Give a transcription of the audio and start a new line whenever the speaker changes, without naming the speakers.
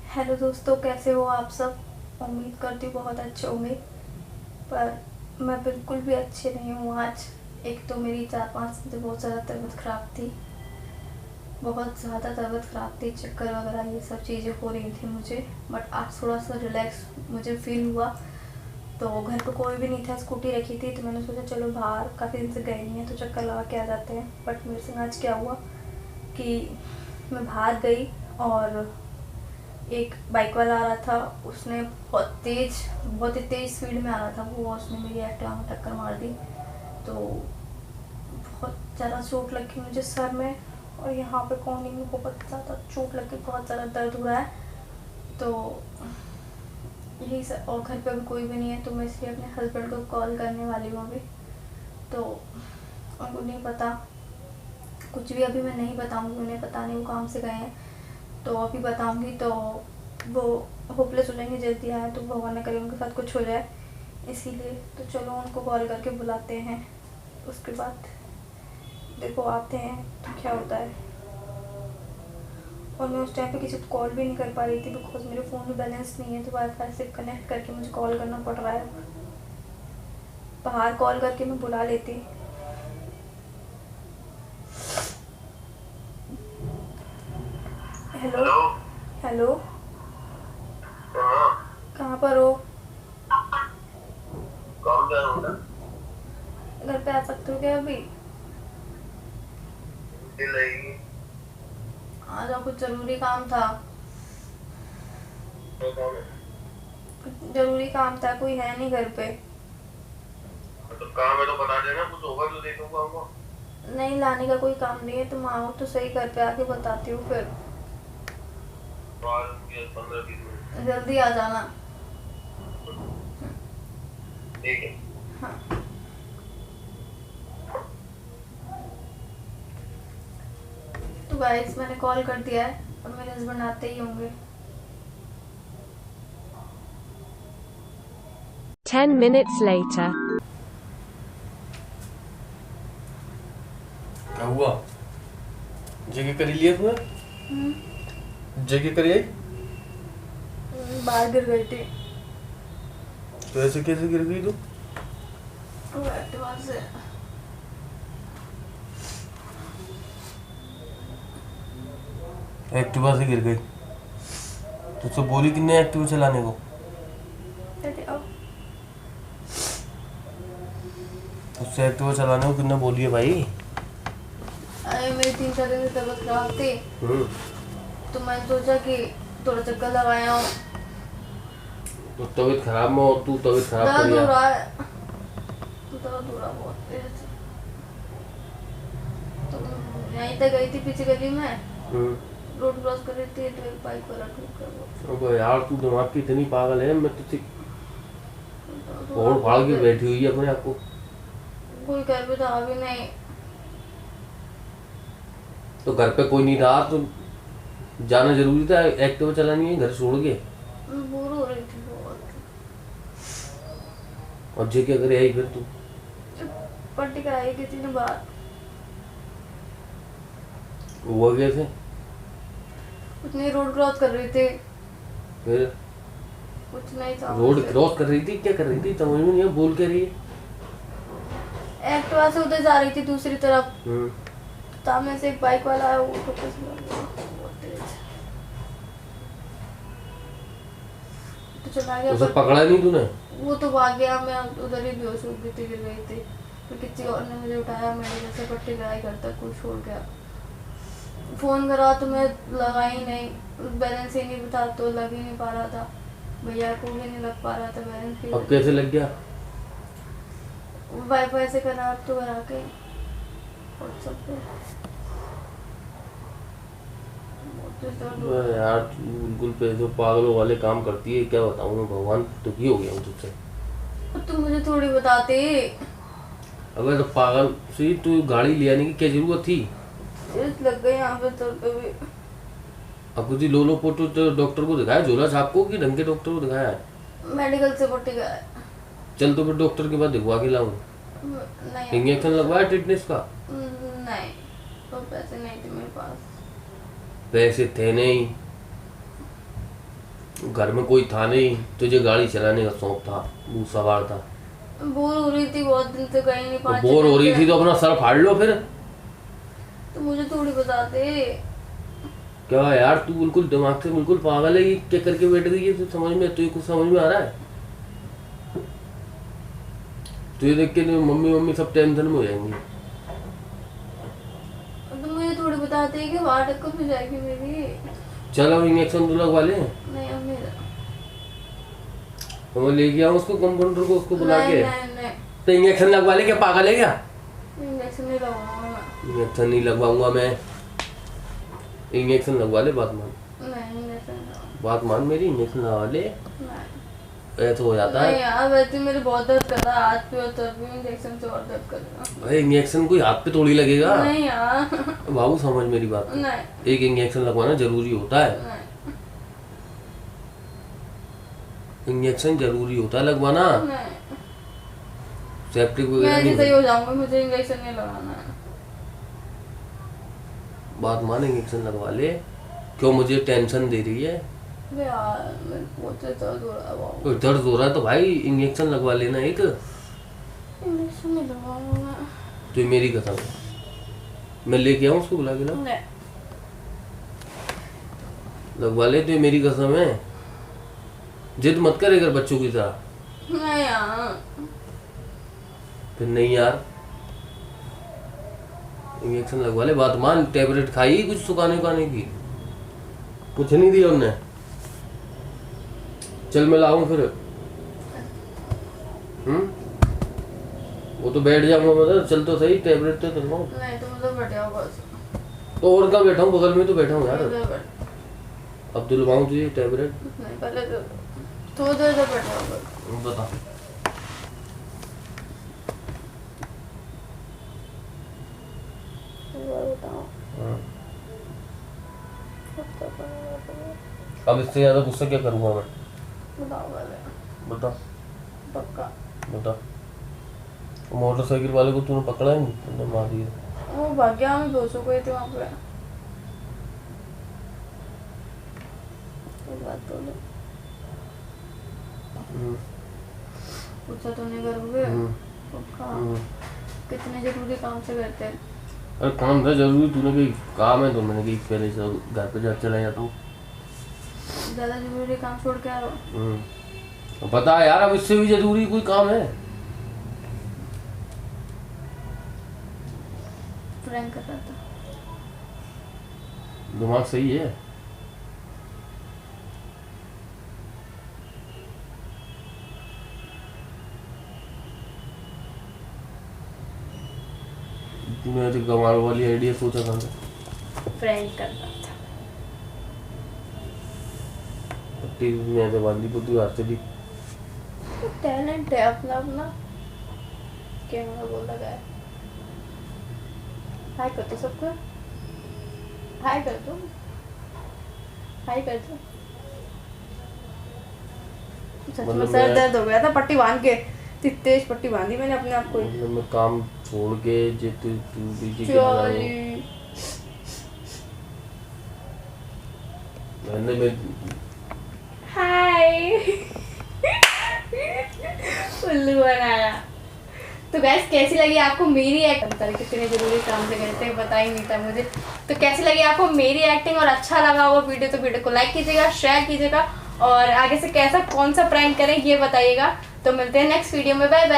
Hello दोस्तों, कैसे हो आप सब। उम्मीद करती हूँ बहुत अच्छे होंगे, पर मैं बिल्कुल भी अच्छी नहीं हूँ आज। एक तो मेरी 4-5 दिन से बहुत ज़्यादा तबीयत ख़राब थी, बहुत ज़्यादा तबीयत ख़राब थी, चक्कर वगैरह ये सब चीज़ें हो रही थी मुझे। बट आज थोड़ा सा रिलैक्स मुझे फील हुआ। तो घर पे कोई भी नहीं था, स्कूटी रखी थी, तो मैंने सोचा चलो बाहर, काफ़ी दिन से गए नहीं हैं तो चक्कर लगा के आ जाते हैं। बट मेरे संग आज क्या हुआ कि मैं बाहर गई और एक बाइक वाला आ रहा था। उसने बहुत ही तेज़ स्पीड में आ रहा था वो, उसने मेरी एक्टिवा में टक्कर मार दी। तो बहुत ज़्यादा चोट लगी मुझे सर में, और यहाँ पे कोहनी में बहुत ज़्यादा चोट लग के बहुत ज़्यादा दर्द हो रहा है। तो यही सर, और घर पे भी कोई भी नहीं है, तो मैं इसलिए अपने हस्बैंड को कॉल करने वाली हूँ अभी। तो उनको नहीं पता कुछ भी, अभी मैं नहीं बताऊँगी उन्हें, पता नहीं वो काम से गए हैं। तो अभी बताऊँगी तो वो होपलेस हो जाएंगे, जल्दी आए तो भगवान न करे उनके साथ कुछ हो जाए, इसीलिए। तो चलो उनको कॉल करके बुलाते हैं, उसके बाद देखो आते हैं तो क्या होता है। और मैं उस टाइम पे किसी को कॉल भी नहीं कर पा रही थी, बिकॉज मेरे फ़ोन में बैलेंस नहीं है, तो वाईफाई से कनेक्ट करके मुझे कॉल करना पड़ रहा है। बाहर कॉल करके मैं बुला लेती। हेलो।
हेलो।
हेलो।
हाँ।
कहाँ पर हो।
कौन जा रहा है?
घर पे आ सकते हो क्या अभी।
नहीं।
आ जाओ, कुछ ज़रूरी काम था।
तो कौन है?
ज़रूरी काम था, कोई है नहीं घर पे।
तो काम है तो बता देना, कुछ होगा तो देखूंगा हमको।
नहीं, लाने का कोई काम नहीं है, तुम आओ तो सही, घर पे आके बताती हूँ फिर।
तो आ जाऊंगी 15-20 मिनट।
जल्दी आ जाना।
ठीक है।
हाँ। तो गाइस, मैंने कॉल कर दिया है और मेरे हस्बैंड आते ही होंगे।
10 minutes later.
क्या हुआ? जगह करी लिया तुम्हें? जगह करी आई?
बाहर गिर गई थी।
तो ऐसे कैसे गिर गई तू?
वो एक्टिवा से।
एक्टिवा से गिर गई? तुझसे बोली किन्ने एक्टिवा चलाने को?
चलिए आओ।
तुझसे एक्टिवा चलाने को किन्ने बोली है भाई?
अरे मेरी 3-4 दिन से तबीयत खराब थी,
हम्म।
तो मैंने सोचा कि थोड़ा चक्कर लगाया हूँ।
तो तबीयत खराब में, और तू तबीयत खराब कर
दर्द हो
लिया?
रहा है, दर्द हो रहा है बहुत तेज। तो यहीं तक गई थी पीछे गली में, रोड क्रॉस कर रही थी तो एक बाइक वाला ठोक कर
अब यार तू दिमाग की इतनी पागल है, मैं तुझसे
वो
फोड़ फाड़ के बैठी हुई है अपने आप को।
कोई घर पे था भी नहीं।
तो घर पे कोई नहीं रहा तो जाना जरूरी था एक्टिवा चलानी है घर छोड़ के?
बोर हो रही थी बहुत।
और जे क्या करे आई फिर तू?
पट्टी कराई किसी ने बाहर।
हुआ कैसे?
उतनी रोड क्रॉस कर रही थी,
फिर
कुछ नहीं था।
रोड क्रॉस कर रही थी? क्या कर रही थी समझ में नहीं है, बोल क्या रही है?
एक्टिवा से उधर जा रही थी दूसरी तरफ, सामने से एक बाइक वाला है, वो ठोकर से लग गया बहुत तेज। तो चला गया,
उसे पकड़ा नहीं तूने?
वो तो भाग गया, मैं उधर ही बेहोश हो गई थी, गिर गई थी। फिर किसी और ने मुझे उठाया, मेरे जैसे पट्टी कराई घर तक, कुछ छोड़ गया। फ़ोन करा तो मैं लगा ही नहीं, बैलेंस ही नहीं था तो लग ही नहीं पा रहा था, भैया को भी नहीं लग पा रहा था बैलेंस भी।
अब कैसे लग गया?
वाईफाई से करा तो करा के व्हाट्सएप पे।
यार तू बिल्कुल पे जो पागलों वाले काम करती है, क्या बताऊँ मैं, भगवान दुखी हो गया हूँ तुझसे।
तुम मुझे थोड़ी बताते।
अगर तो पागल सी तू गाड़ी ले आने की क्या जरूरत थी?
लग गई यहाँ पे सर पे भी।
अब तुझे लो लो पोटो तो डॉक्टर को दिखाया, झोला छाप को, कि ढंग के डॉक्टर को दिखाया है?
मेडिकल से पट्टी कराया।
चल तो फिर डॉक्टर के पास दिखवा के लाऊं।
नहीं,
इंजेक्शन लगवाया टिटनेस का?
नहीं, तो पैसे नहीं थे मेरे पास।
पैसे थे नहीं? घर में कोई था नहीं, तुझे गाड़ी चलाने का शौक था, वो सवार था।
बोर हो रही थी, बहुत दिन से गई नहीं, 5
बोर हो रही थी तो अपना सर फाड़ लो फिर।
तो मुझे थोड़ी बता दे।
क्या यार, तू बिल्कुल दिमाग से बिल्कुल पागल है, क्या करके बैठ गई है? तू समझ में, तुझे कुछ समझ में आ रहा है? तुझे देख के मम्मी सब टेंशन में हो जाएंगी।
तो मुझे थोड़ी बता दे कि हार्ट कब हो जाएगी मेरी।
चलो इंजेक्शन तो लगवा ले।
नहीं अब मेरा
तो मैं लेके आऊँ उसको, कंपाउंडर को, उसको बुला के।
नहीं
तो इंजेक्शन लगवा ले, क्या पागल है क्या?
इंजेक्शन नहीं लगवाऊंगा मैं।
इंजेक्शन नहीं लगवाऊंगा मैं। इंजेक्शन लगवा ले, बात मान।
नहीं इंजेक्शन नहीं लगवाऊंगा।
बात मान मेरी, इंजेक्शन लगवा ले,
नहीं
ऐसा हो जाता
नहीं
है।
यार, वैसे मेरे बहुत दर्द कर रहा है हाथ पे, और तब भी इंजेक्शन से और दर्द करेगा।
भाई इंजेक्शन कोई हाथ पे थोड़ी लगेगा।
नहीं यार
बाबू समझ मेरी बात।
नहीं
एक इंजेक्शन लगवाना जरूरी होता है।
नहीं
इंजेक्शन जरूरी होता है लगवाना।
नहीं
सेप्टिक
मैं
वगैरह
ऐसे सही
नहीं।
हो जाऊंगा, मुझे इंजेक्शन नहीं लगाना है।
बात मान, इंजेक्शन लगवा ले। क्यों मुझे टेंशन दे रही है?
अबे यार मेरे बहुत से दर्द हो रहा है बाबू।
कोई दर्द हो रहा है तो भाई इंजेक्शन लगवा लेना एक।
इंजेक्शन नहीं लगाऊंगा मैं।
तो मेरी कसम है, मैं लेके आऊँ उसको, बुला के लाऊं?
नहीं
लगवा ले, तो मेरी कसम है। जिद मत कर अगर बच्चों की तरह।
नहीं यार
फिर नहीं यार, इंजेक्शन लगवा ले, बात मान। टेबलेट खाई कुछ सुखाने उखाने की? कुछ नहीं दिया उनने। चल मैं लाऊं फिर। वो तो बैठ जाऊंगा, मतलब चल तो सही, टेबलेट तो चल।
नहीं तुम उधर बैठे हो बस।
तो और कहाँ बैठा हूँ? बगल में तो बैठा हूँ यार।
उधर बैठ।
अब दिलवाऊं तुझे टेबलेट?
नहीं पहले तो उधर बैठे हो बस।
बता।
बताओ
हाँ। अब इससे ज्यादा गुस्सा क्या करूंगा मैं?
बताओ पहले।
बता
पक्का
बता। मोटरसाइकिल वाले को तूने पकड़ा ही नहीं, तूने मार दिया।
वो भाग गया, हम 200 गए थे वहाँ पे। एक बात बोलो, पूछा तो नहीं करोगे? पक्का? कितने जरूरी काम से करते हैं।
अरे काम था जरूरी, तूने कहीं काम है तो मैंने कहीं पहले से घर पे जा चला जाता हूँ।
ज़्यादा जरूरी काम छोड़ के आ रहा हूँ।
पता है यार, अब इससे भी जरूरी कोई काम है?
प्रैंक कर रहा था।
दिमाग सही है? तूने तो कमाल वाली आइडिया सोचा था।
प्रैंक कर रहा था।
पट्टी में ऐसे बांधी पुट्टी हाथ से दी।
टैलेंट है अपना अपना। कैमरा बोल लगा है। हाय कर दो सबको। हाय कर दो। हाय कर दो। सच में
मतलब
सर दर्द हो गया था पट्टी बांध के। इतनी तेज पट्टी बांधी मैंने अपने आप को।
मतलब मैं काम छोड़ के जे तू बीजी के
चोरी।
मैंने मैं
हाय उल्लू बनाया। तो गैस कैसी लगी आपको मेरी एक्टिंग? कितने जरूरी काम से गए थे, पता ही नहीं था मुझे। तो कैसी लगी आपको मेरी एक्टिंग, और अच्छा लगा होगा वीडियो तो वीडियो को लाइक कीजिएगा, शेयर कीजिएगा, और आगे से कैसा कौन सा प्रैंक करें ये बताइएगा। तो मिलते हैं नेक्स्ट वीडियो में। Bye bye.